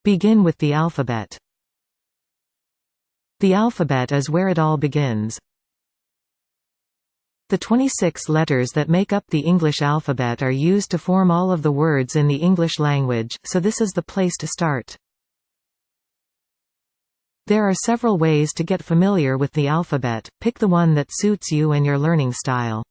Begin with the alphabet. The alphabet is where it all begins. The 26 letters that make up the English alphabet are used to form all of the words in the English language, so this is the place to start. There are several ways to get familiar with the alphabet. Pick the one that suits you and your learning style.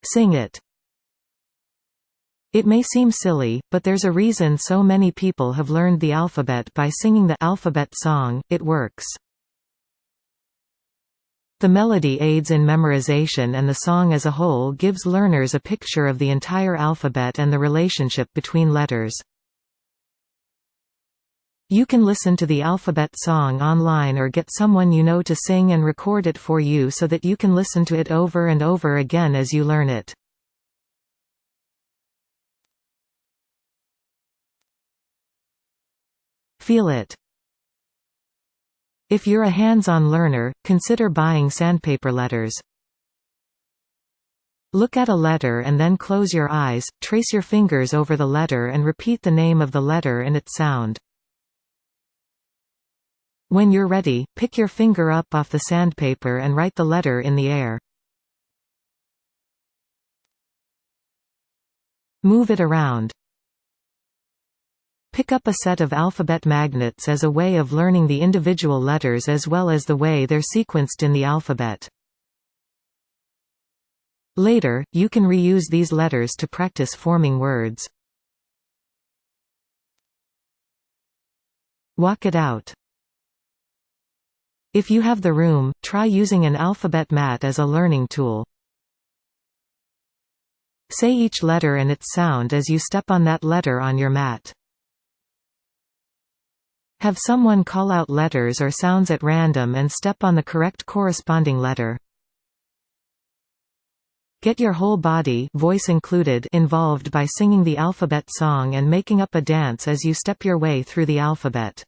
Sing it. It may seem silly, but there's a reason so many people have learned the alphabet by singing the alphabet song. It works. The melody aids in memorization, and the song as a whole gives learners a picture of the entire alphabet and the relationship between letters. You can listen to the alphabet song online or get someone you know to sing and record it for you so that you can listen to it over and over again as you learn it. Feel it. If you're a hands-on learner, consider buying sandpaper letters. Look at a letter and then close your eyes, trace your fingers over the letter and repeat the name of the letter and its sound. When you're ready, pick your finger up off the sandpaper and write the letter in the air. Move it around. Pick up a set of alphabet magnets as a way of learning the individual letters as well as the way they're sequenced in the alphabet. Later, you can reuse these letters to practice forming words. Walk it out. If you have the room, try using an alphabet mat as a learning tool. Say each letter and its sound as you step on that letter on your mat. Have someone call out letters or sounds at random and step on the correct corresponding letter. Get your whole body, voice included, involved by singing the alphabet song and making up a dance as you step your way through the alphabet.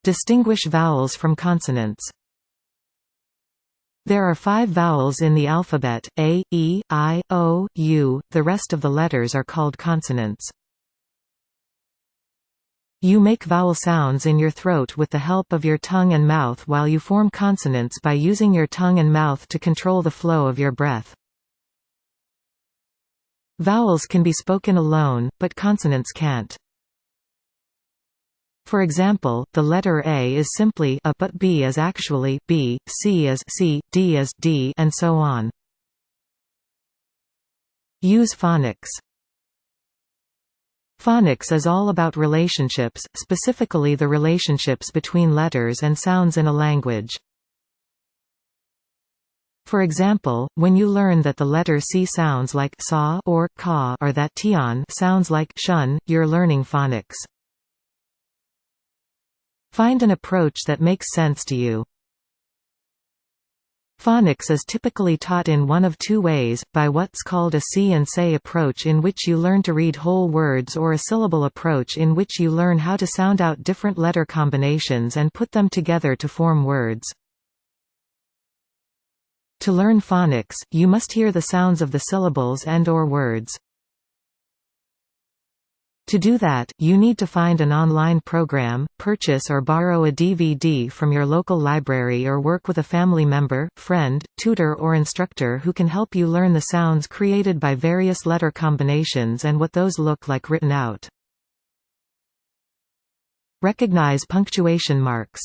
Distinguish vowels from consonants. There are 5 vowels in the alphabet: A, E, I, O, U. The rest of the letters are called consonants. You make vowel sounds in your throat with the help of your tongue and mouth while you form consonants by using your tongue and mouth to control the flow of your breath. Vowels can be spoken alone, but consonants can't. For example, the letter A is simply A but B is actually B, C is C, D is D, and so on. Use phonics. Phonics is all about relationships, specifically the relationships between letters and sounds in a language. For example, when you learn that the letter C sounds like saw or caw or that tion sounds like shun, you're learning phonics. Find an approach that makes sense to you. Phonics is typically taught in one of 2 ways, by what's called a see and say approach in which you learn to read whole words, or a syllable approach in which you learn how to sound out different letter combinations and put them together to form words. To learn phonics, you must hear the sounds of the syllables and/or words. To do that, you need to find an online program, purchase or borrow a DVD from your local library, or work with a family member, friend, tutor or instructor who can help you learn the sounds created by various letter combinations and what those look like written out. Recognize punctuation marks.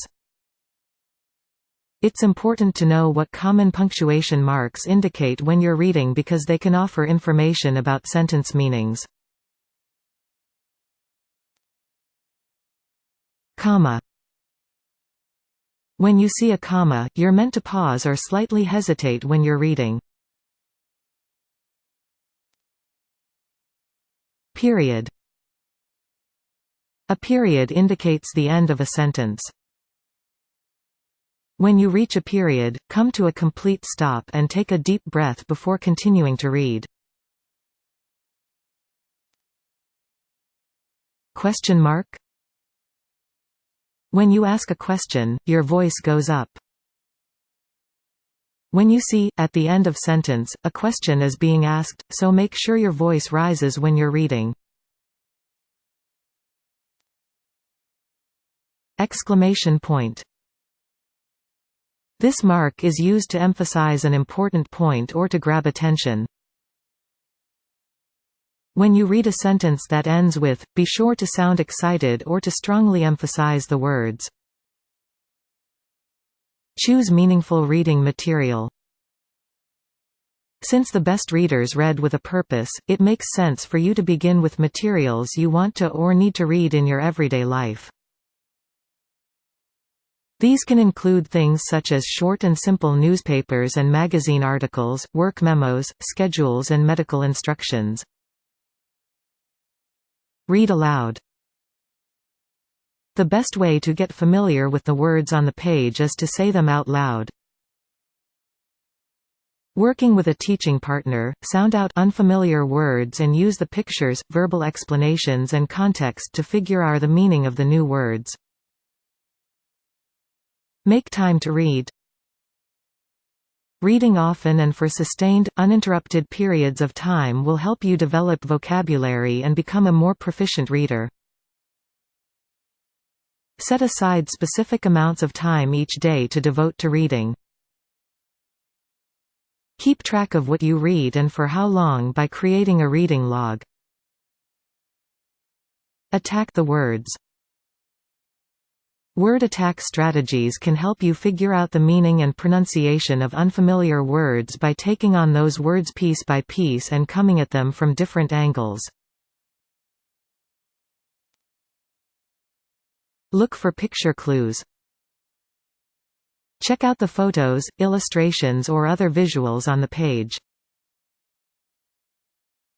It's important to know what common punctuation marks indicate when you're reading because they can offer information about sentence meanings. Comma. When you see a comma, you're meant to pause or slightly hesitate when you're reading. Period. A period indicates the end of a sentence. When you reach a period, come to a complete stop and take a deep breath before continuing to read. Question mark? When you ask a question, your voice goes up. When you see, at the end of sentence, a question is being asked, so make sure your voice rises when you're reading. Exclamation point. This mark is used to emphasize an important point or to grab attention. When you read a sentence that ends with, be sure to sound excited or to strongly emphasize the words. Choose meaningful reading material. Since the best readers read with a purpose, it makes sense for you to begin with materials you want to or need to read in your everyday life. These can include things such as short and simple newspapers and magazine articles, work memos, schedules and medical instructions. Read aloud. The best way to get familiar with the words on the page is to say them out loud. Working with a teaching partner, sound out unfamiliar words and use the pictures, verbal explanations and context to figure out the meaning of the new words. Make time to read. Reading often and for sustained, uninterrupted periods of time will help you develop vocabulary and become a more proficient reader. Set aside specific amounts of time each day to devote to reading. Keep track of what you read and for how long by creating a reading log. Attack the words. Word attack strategies can help you figure out the meaning and pronunciation of unfamiliar words by taking on those words piece by piece and coming at them from different angles. Look for picture clues. Check out the photos, illustrations or other visuals on the page.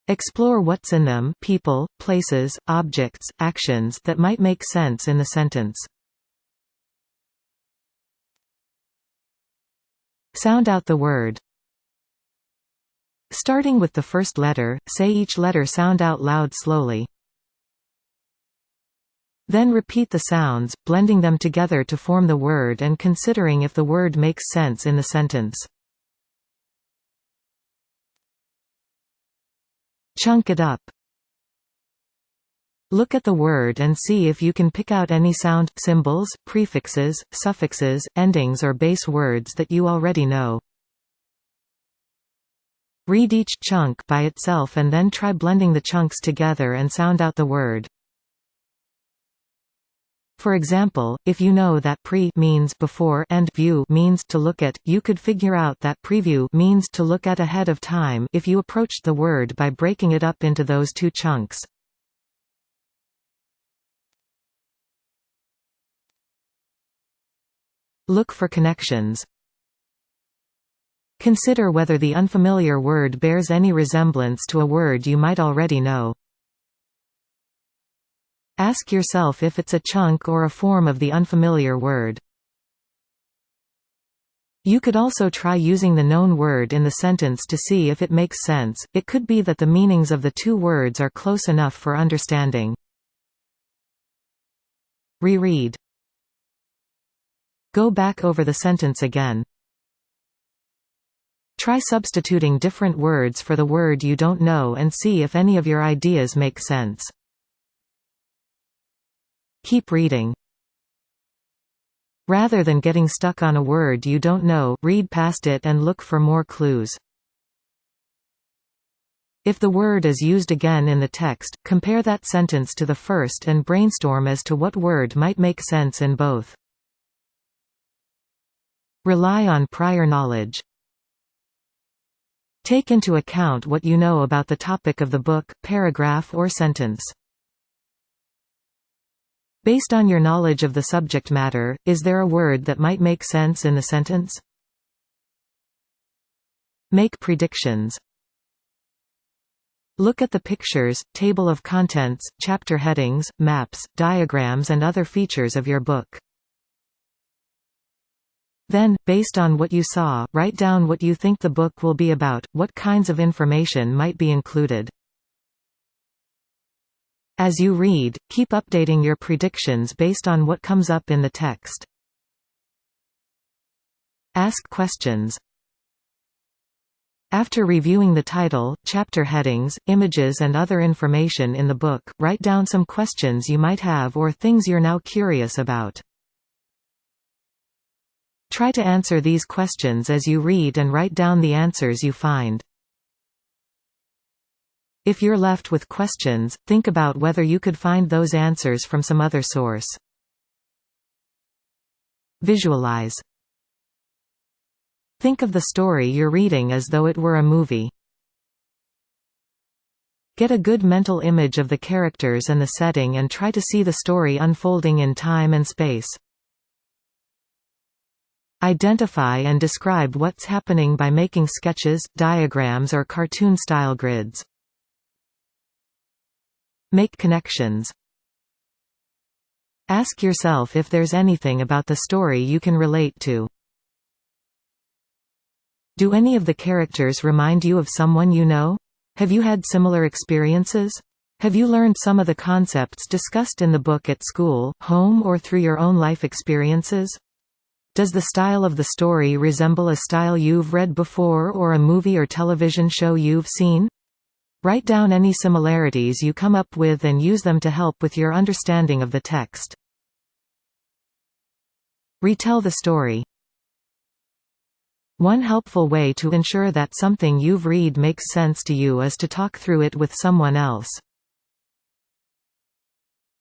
Explore what's in them, people, places, objects, actions that might make sense in the sentence. Sound out the word. Starting with the first letter, say each letter sound out loud slowly. Then repeat the sounds, blending them together to form the word and considering if the word makes sense in the sentence. Chunk it up. Look at the word and see if you can pick out any sound, symbols, prefixes, suffixes, endings or base words that you already know. Read each chunk by itself and then try blending the chunks together and sound out the word. For example, if you know that pre means before and view means to look at, you could figure out that preview means to look at ahead of time if you approached the word by breaking it up into those two chunks. Look for connections. Consider whether the unfamiliar word bears any resemblance to a word you might already know. Ask yourself if it's a chunk or a form of the unfamiliar word. You could also try using the known word in the sentence to see if it makes sense. It could be that the meanings of the two words are close enough for understanding. Reread. Go back over the sentence again. Try substituting different words for the word you don't know and see if any of your ideas make sense. Keep reading. Rather than getting stuck on a word you don't know, read past it and look for more clues. If the word is used again in the text, compare that sentence to the first and brainstorm as to what word might make sense in both. Rely on prior knowledge. Take into account what you know about the topic of the book, paragraph or sentence. Based on your knowledge of the subject matter, is there a word that might make sense in the sentence? Make predictions. Look at the pictures, table of contents, chapter headings, maps, diagrams and other features of your book. Then, based on what you saw, write down what you think the book will be about, what kinds of information might be included. As you read, keep updating your predictions based on what comes up in the text. Ask questions. After reviewing the title, chapter headings, images and other information in the book, write down some questions you might have or things you're now curious about. Try to answer these questions as you read and write down the answers you find. If you're left with questions, think about whether you could find those answers from some other source. Visualize. Think of the story you're reading as though it were a movie. Get a good mental image of the characters and the setting and try to see the story unfolding in time and space. Identify and describe what's happening by making sketches, diagrams or cartoon-style grids. Make connections. Ask yourself if there's anything about the story you can relate to. Do any of the characters remind you of someone you know? Have you had similar experiences? Have you learned some of the concepts discussed in the book at school, home or through your own life experiences? Does the style of the story resemble a style you've read before or a movie or television show you've seen? Write down any similarities you come up with and use them to help with your understanding of the text. Retell the story. One helpful way to ensure that something you've read makes sense to you is to talk through it with someone else.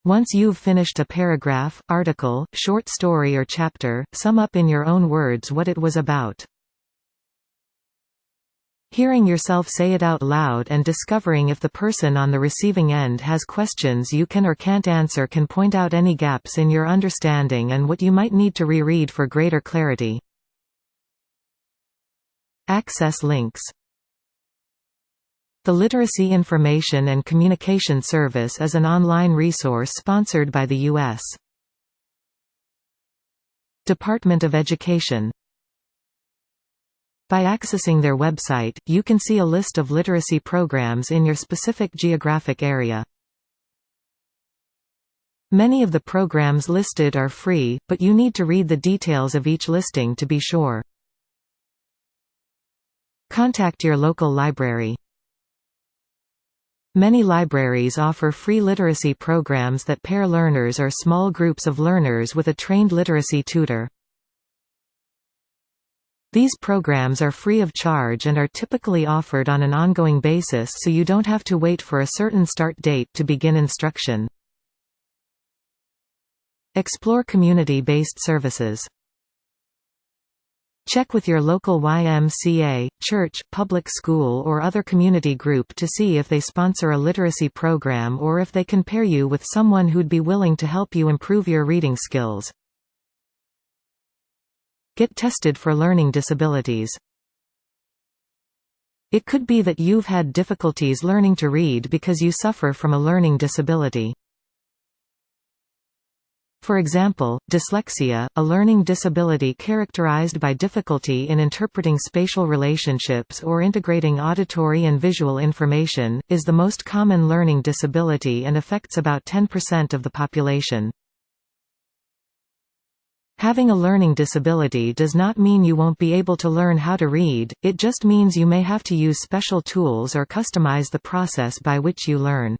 Once you've finished a paragraph, article, short story or chapter, sum up in your own words what it was about. Hearing yourself say it out loud and discovering if the person on the receiving end has questions you can or can't answer can point out any gaps in your understanding and what you might need to reread for greater clarity. Access links. The Literacy Information and Communication Service is an online resource sponsored by the U.S. Department of Education. By accessing their website, you can see a list of literacy programs in your specific geographic area. Many of the programs listed are free, but you need to read the details of each listing to be sure. Contact your local library. Many libraries offer free literacy programs that pair learners or small groups of learners with a trained literacy tutor. These programs are free of charge and are typically offered on an ongoing basis so you don't have to wait for a certain start date to begin instruction. Explore community-based services. Check with your local YMCA, church, public school or other community group to see if they sponsor a literacy program or if they can pair you with someone who'd be willing to help you improve your reading skills. Get tested for learning disabilities. It could be that you've had difficulties learning to read because you suffer from a learning disability. For example, dyslexia, a learning disability characterized by difficulty in interpreting spatial relationships or integrating auditory and visual information, is the most common learning disability and affects about 10% of the population. Having a learning disability does not mean you won't be able to learn how to read, it just means you may have to use special tools or customize the process by which you learn.